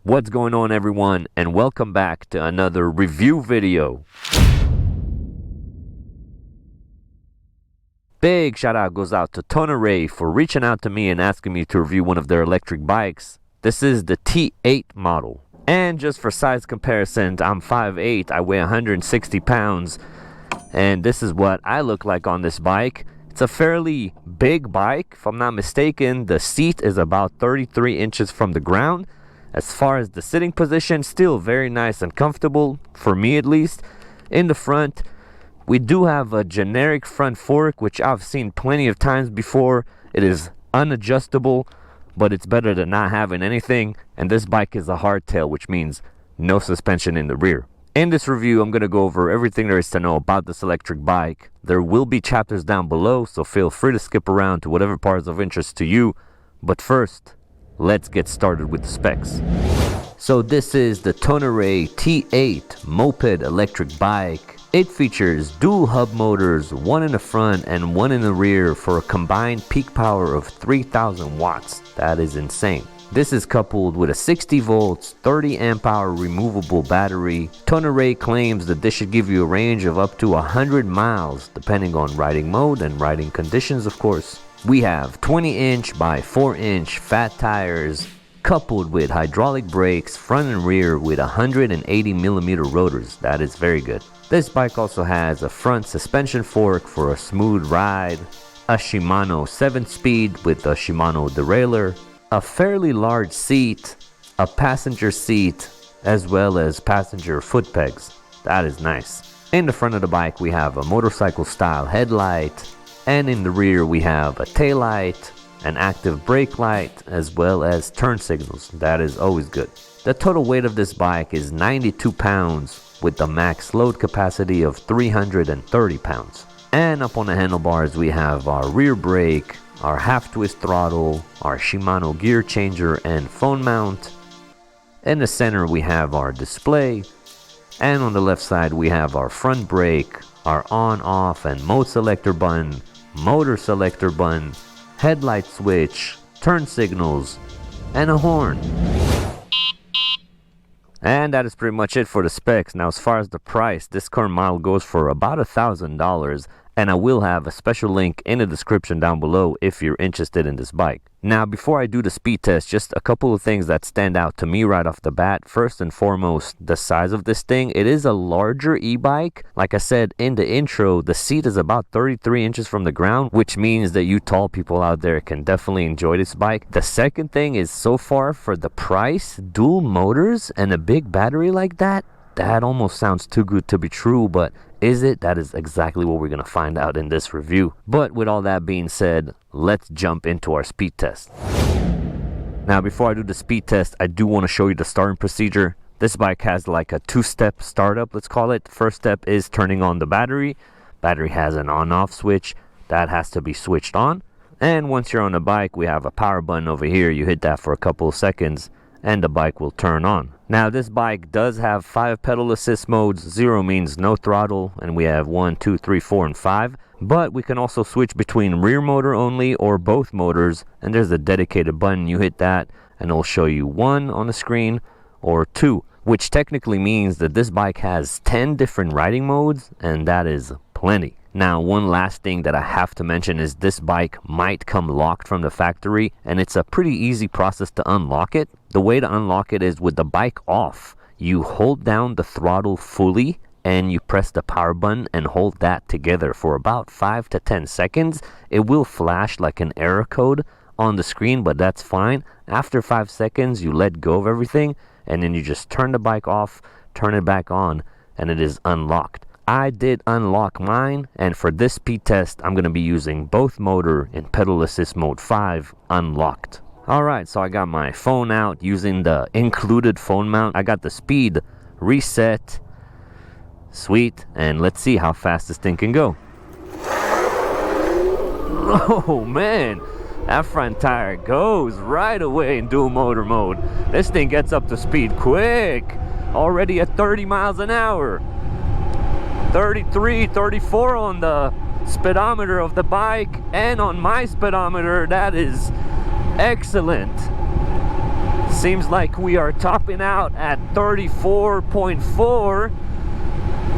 What's going on, everyone, and welcome back to another review video. Big shout out goes out to Tonnerrey for reaching out to me and asking me to review one of their electric bikes. This is the T8 model. And just for size comparison, I'm 5'8", I weigh 160 pounds, and this is what I look like on this bike. It's a fairly big bike. If I'm not mistaken, the seat is about 33 inches from the ground. As far as the sitting position, still very nice and comfortable, for me at least. In the front, we do have a generic front fork, which I've seen plenty of times before. It is unadjustable, but it's better than not having anything. And this bike is a hardtail, which means no suspension in the rear. In this review, I'm going to go over everything there is to know about this electric bike. There will be chapters down below, so feel free to skip around to whatever part is of interest to you. But first, let's get started with the specs. So this is the Tonnerrey T8 Moped electric bike. It features dual hub motors, one in the front and one in the rear, for a combined peak power of 3,000 watts. That is insane. This is coupled with a 60 volts, 30 amp hour removable battery. Tonnerrey claims that this should give you a range of up to 100 miles, depending on riding mode and riding conditions, of course. We have 20-inch by 4-inch fat tires, coupled with hydraulic brakes front and rear with 180mm rotors. That is very good. This bike also has a front suspension fork for a smooth ride, a Shimano 7-speed with a Shimano derailleur, a fairly large seat, a passenger seat, as well as passenger foot pegs. That is nice. In the front of the bike, we have a motorcycle style headlight, and in the rear we have a taillight, an active brake light, as well as turn signals. That is always good. The total weight of this bike is 92 pounds with the max load capacity of 330 pounds. And up on the handlebars we have our rear brake, our half twist throttle, our Shimano gear changer and phone mount. In the center we have our display, and on the left side we have our front brake, our on, off and mode selector button, motor selector button, headlight switch, turn signals, and a horn. And that is pretty much it for the specs. Now, as far as the price, this current model goes for about $1,000, and I will have a special link in the description down below if you're interested in this bike. Now, before I do the speed test, just a couple of things that stand out to me right off the bat. First and foremost, the size of this thing. It is a larger e-bike. Like I said in the intro, the seat is about 33 inches from the ground, which means that you tall people out there can definitely enjoy this bike. The second thing is, so far for the price, dual motors and a big battery like that, that almost sounds too good to be true, but is it? That is exactly what we're going to find out in this review. But with all that being said, let's jump into our speed test. Now, before I do the speed test, I do want to show you the starting procedure. This bike has like a two-step startup, let's call it. First step is turning on the battery. Battery has an on-off switch. That has to be switched on. And once you're on the bike, we have a power button over here. You hit that for a couple of seconds and the bike will turn on. Now, this bike does have 5 pedal assist modes. 0 means no throttle, and we have 1, 2, 3, 4, and 5. But we can also switch between rear motor only or both motors, and there's a dedicated button. You hit that and it'll show you 1 on the screen or 2, which technically means that this bike has 10 different riding modes, and that is plenty. Now, one last thing that I have to mention is this bike might come locked from the factory, and it's a pretty easy process to unlock it. The way to unlock it is with the bike off. You hold down the throttle fully and you press the power button and hold that together for about 5 to 10 seconds. It will flash like an error code on the screen, but that's fine. After 5 seconds, you let go of everything and then you just turn the bike off, turn it back on, and it is unlocked. I did unlock mine, and for this speed test, I'm going to be using both motor in pedal assist mode 5 unlocked. Alright, so I got my phone out using the included phone mount. I got the speed reset. Sweet, and let's see how fast this thing can go. Oh man, that front tire goes right away in dual motor mode. This thing gets up to speed quick, already at 30 miles an hour. 33, 34 on the speedometer of the bike, and on my speedometer. That is excellent. Seems like we are topping out at 34.4,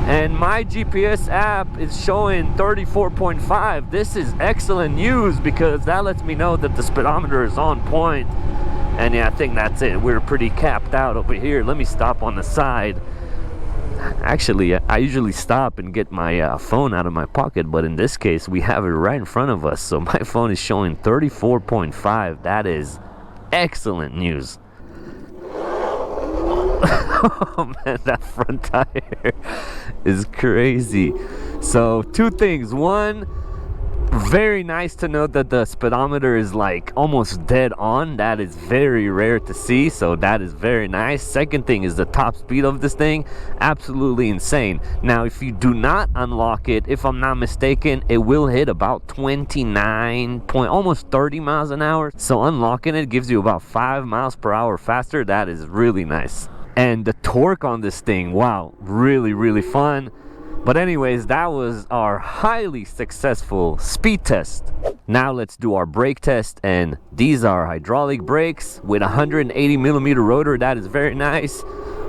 and my GPS app is showing 34.5. This is excellent news because that lets me know that the speedometer is on point. And yeah, I think that's it. We're pretty capped out over here. Let me stop on the side. Actually, I usually stop and get my phone out of my pocket, but in this case, we have it right in front of us. So my phone is showing 34.5. That is excellent news. Oh man, that front tire is crazy. So two things. One, very nice to know that the speedometer is like almost dead on. That is very rare to see, so that is very nice. Second thing is the top speed of this thing, absolutely insane. Now if you do not unlock it, if I'm not mistaken, it will hit about 29 point, almost 30 miles an hour. So unlocking it gives you about 5 miles per hour faster. That is really nice. And the torque on this thing, wow, really fun. But anyways, that was our highly successful speed test. Now let's do our brake test, and these are hydraulic brakes with 180 millimeter rotor. That is very nice.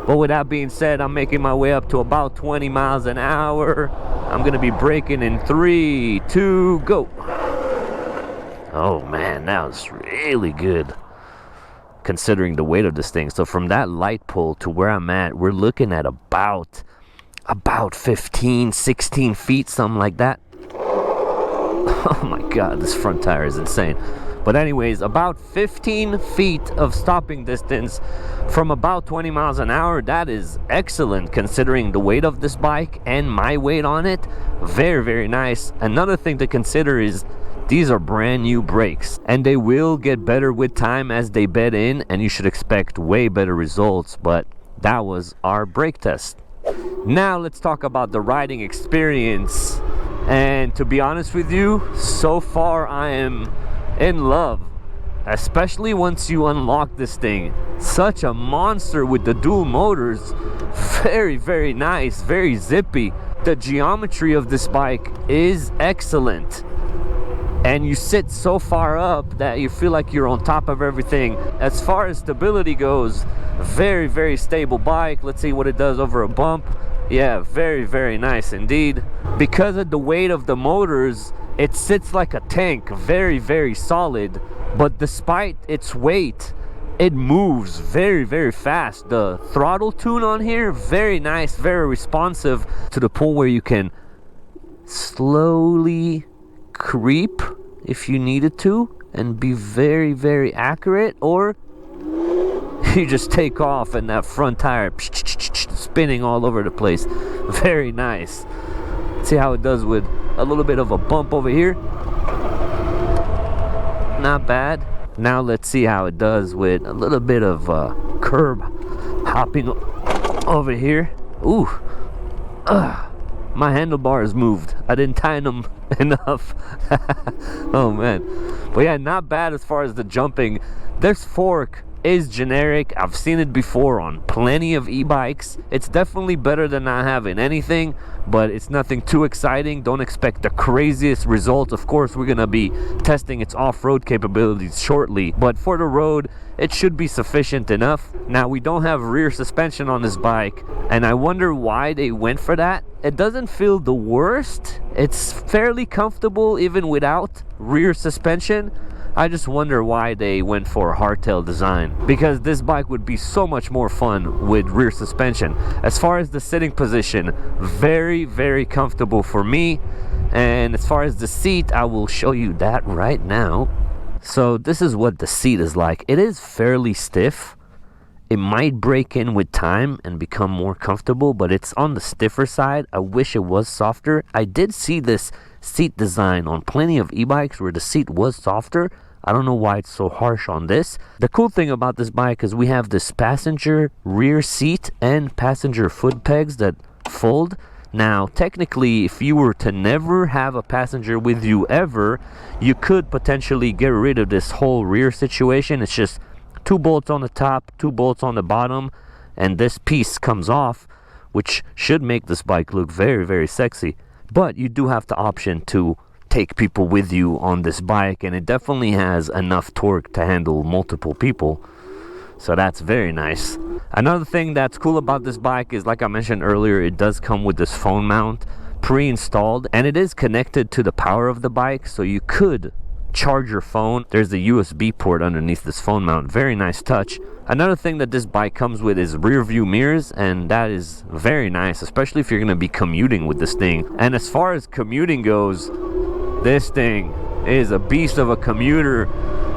But with that being said, I'm making my way up to about 20 miles an hour. I'm gonna be braking in 3, 2, go. Oh man, that was really good considering the weight of this thing. So from that light pole to where I'm at, we're looking at about 15, 16 feet, something like that. Oh my god, this front tire is insane. But anyways, about 15 feet of stopping distance from about 20 miles an hour. That is excellent considering the weight of this bike and my weight on it. Very nice. Another thing to consider is these are brand new brakes, and they will get better with time as they bed in, and you should expect way better results. But that was our brake test. Now let's talk about the riding experience. And to be honest with you, so far I am in love, especially once you unlock this thing. Such a monster with the dual motors. Very nice, very zippy. The geometry of this bike is excellent, and you sit so far up that you feel like you're on top of everything. As far as stability goes, very stable bike. Let's see what it does over a bump. Yeah, very nice indeed. Because of the weight of the motors, it sits like a tank, very solid. But despite its weight, it moves very fast. The throttle tune on here, very nice, very responsive, to the point where you can slowly creep if you needed to and be very accurate, or you just take off and that front tire spinning all over the place. Very nice. See how it does with a little bit of a bump over here. Not bad. Now let's see how it does with a little bit of curb hopping over here. Ooh. My handlebars moved. I didn't tighten them enough. Oh man. But yeah, not bad as far as the jumping. This fork is generic. I've seen it before on plenty of e-bikes. It's definitely better than not having anything, but it's nothing too exciting. Don't expect the craziest results. Of course, we're gonna be testing its off-road capabilities shortly, but for the road, it should be sufficient enough. Now, we don't have rear suspension on this bike, and I wonder why they went for that. It doesn't feel the worst. It's fairly comfortable even without rear suspension. I just wonder why they went for a hardtail design, because this bike would be so much more fun with rear suspension. As far as the sitting position, very comfortable for me. And as far as the seat, I will show you that right now. So this is what the seat is like. It is fairly stiff. It might break in with time and become more comfortable, but it's on the stiffer side. I wish it was softer. I did see this seat design on plenty of e-bikes where the seat was softer. I don't know why it's so harsh on this. The cool thing about this bike is we have this passenger rear seat and passenger foot pegs that fold. Now, technically, if you were to never have a passenger with you ever, you could potentially get rid of this whole rear situation. It's just 2 bolts on the top, 2 bolts on the bottom, and this piece comes off, which should make this bike look very sexy. But you do have the option to take people with you on this bike, and it definitely has enough torque to handle multiple people. so that's very nice. Another thing that's cool about this bike is, like I mentioned earlier, it does come with this phone mount pre-installed, and it is connected to the power of the bike, so you could charge your phone. There's a USB port underneath this phone mount. Very nice touch. Another thing that this bike comes with is rear view mirrors, and that is very nice, especially if you're going to be commuting with this thing. And as far as commuting goes, this thing is a beast of a commuter.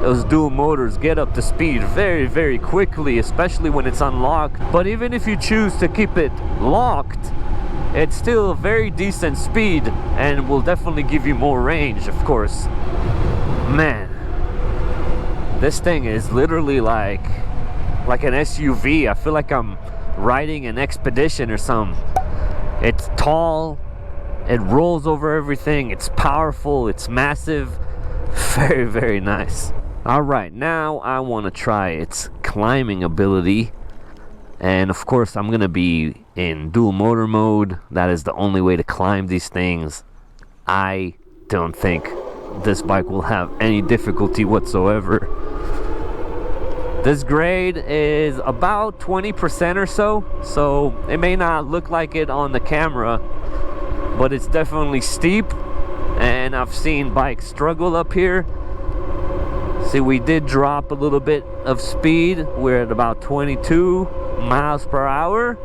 Those dual motors get up to speed very, very quickly, especially when it's unlocked. But even if you choose to keep it locked, it's still a very decent speed and will definitely give you more range, of course. Man, this thing is literally like an SUV. I feel like I'm riding an expedition or something. It's tall, it rolls over everything, it's powerful, it's massive. Very, very nice. Alright, now I want to try its climbing ability. And of course I'm going to be in dual motor mode. That is the only way to climb these things. I don't think this bike will have any difficulty whatsoever. This grade is about 20% or so it may not look like it on the camera, but it's definitely steep, and I've seen bikes struggle up here. See, we did drop a little bit of speed. We're at about 22 miles per hour.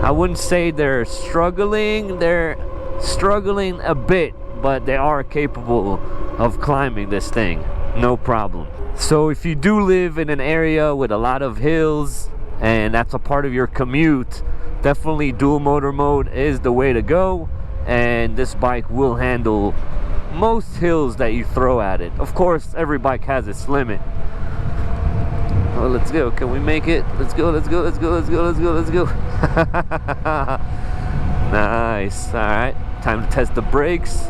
I wouldn't say they're struggling a bit, but they are capable of climbing this thing, no problem. So if you do live in an area with a lot of hills and that's a part of your commute, definitely dual motor mode is the way to go, and this bike will handle most hills that you throw at it. Of course, every bike has its limit. Oh, let's go. Can we make it? Let's go, let's go, let's go, let's go, let's go, let's go. Nice. Alright, time to test the brakes.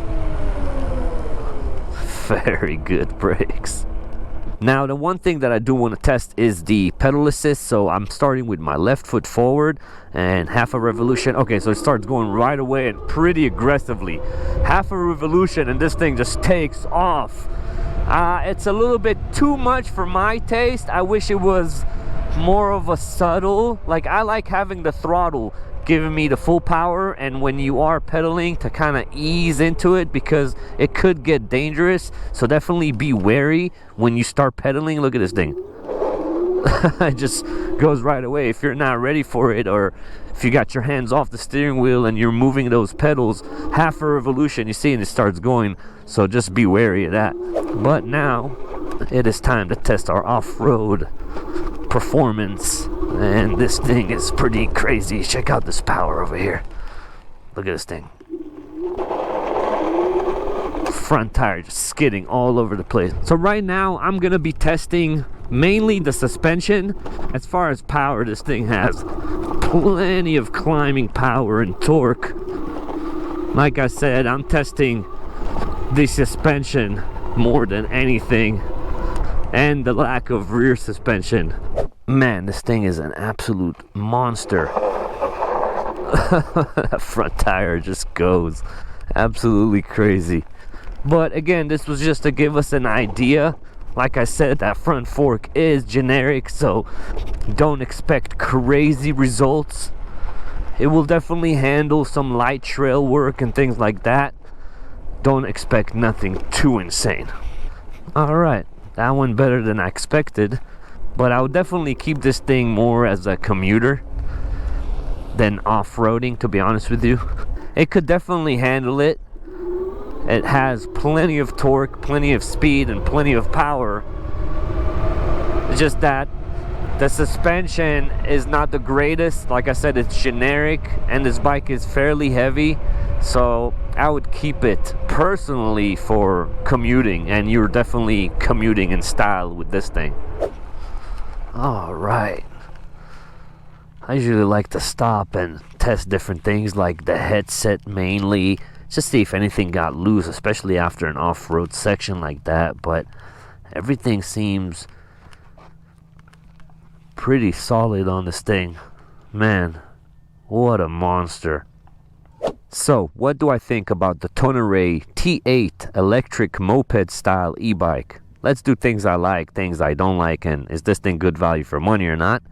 Very good brakes. Now, the one thing that I do want to test is the pedal assist. So I'm starting with my left foot forward and half a revolution. Okay, so it starts going right away and pretty aggressively. Half a revolution and this thing just takes off. It's a little bit too much for my taste. I wish it was more of a subtle. Like, I like having the throttle giving me the full power, and when you are pedaling, to kind of ease into it, because it could get dangerous. So definitely be wary when you start pedaling. Look at this thing. It just goes right away if you're not ready for it, or if you got your hands off the steering wheel and you're moving those pedals. Half a revolution, you see, and it starts going. So just be wary of that. But now it is time to test our off-road performance, and this thing is pretty crazy. Check out this power over here. Look at this thing. Front tire just skidding all over the place. So right now I'm gonna be testing mainly the suspension. As far as power, this thing has plenty of climbing power and torque. Like I said, I'm testing the suspension more than anything, and the lack of rear suspension. Man, this thing is an absolute monster. That front tire just goes absolutely crazy. But again, this was just to give us an idea. Like I said, that front fork is generic, so don't expect crazy results. It will definitely handle some light trail work and things like that. Don't expect nothing too insane. Alright, that one better than I expected. But I would definitely keep this thing more as a commuter than off-roading, to be honest with you. It could definitely handle it. It has plenty of torque, plenty of speed, and plenty of power. It's just that the suspension is not the greatest. Like I said, it's generic, and this bike is fairly heavy. So I would keep it personally for commuting, and you're definitely commuting in style with this thing. Alright, I usually like to stop and test different things, like the headset mainly, just see if anything got loose, especially after an off-road section like that. But everything seems pretty solid on this thing. Man, what a monster. So, what do I think about the Tonnerrey T8 electric moped style e-bike? let's do things I like, things I don't like, and is this thing good value for money or not?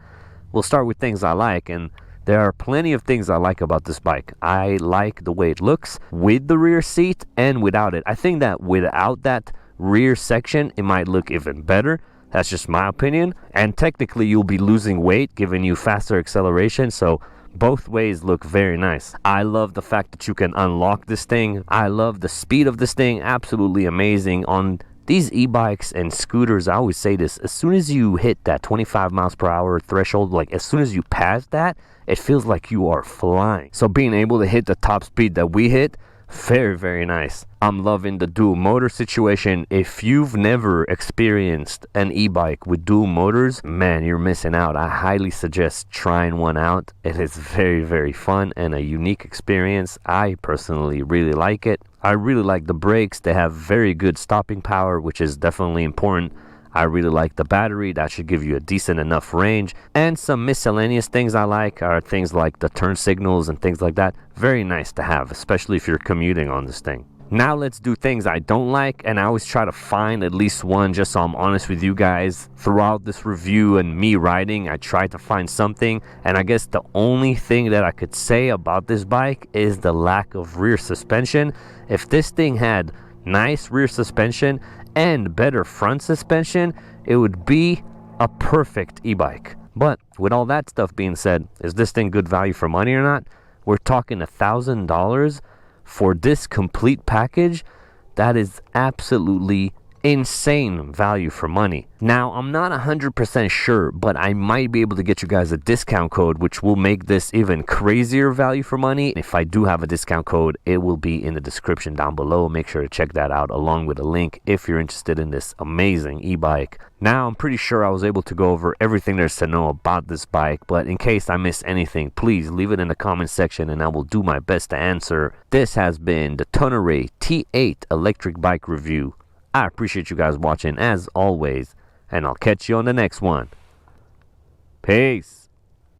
We'll start with things I like, and there are plenty of things I like about this bike. I like the way it looks with the rear seat and without it. I think that without that rear section, it might look even better. That's just my opinion. And technically, you'll be losing weight, giving you faster acceleration, so both ways look very nice. I love the fact that you can unlock this thing. I love the speed of this thing, absolutely amazing. On these e-bikes and scooters, I always say this, as soon as you hit that 25 miles per hour threshold, like as soon as you pass that, it feels like you are flying. So being able to hit the top speed that we hit, very, very nice. I'm loving the dual motor situation. If you've never experienced an e-bike with dual motors, man, you're missing out. I highly suggest trying one out. It is very, very fun and a unique experience. I personally really like it. I really like the brakes. They have very good stopping power, which is definitely important. I really like the battery. That should give you a decent enough range. And some miscellaneous things I like are things like the turn signals and things like that. Very nice to have, especially if you're commuting on this thing. Now let's do things I don't like, and I always try to find at least one, just so I'm honest with you guys. Throughout this review and me riding, I tried to find something, and I guess the only thing that I could say about this bike is the lack of rear suspension. If this thing had nice rear suspension and better front suspension, it would be a perfect e-bike. But with all that stuff being said, is this thing good value for money or not? We're talking $1,000 for this complete package. That is absolutely insane value for money. Now, I'm not 100% sure, but I might be able to get you guys a discount code, which will make this even crazier value for money. If I do have a discount code, it will be in the description down below. Make sure to check that out along with a link if you're interested in this amazing e-bike. Now, I'm pretty sure I was able to go over everything there's to know about this bike, but in case I missed anything, please leave it in the comment section and I will do my best to answer. This has been the Tonnerrey T8 electric bike review. I appreciate you guys watching as always, and I'll catch you on the next one. Peace.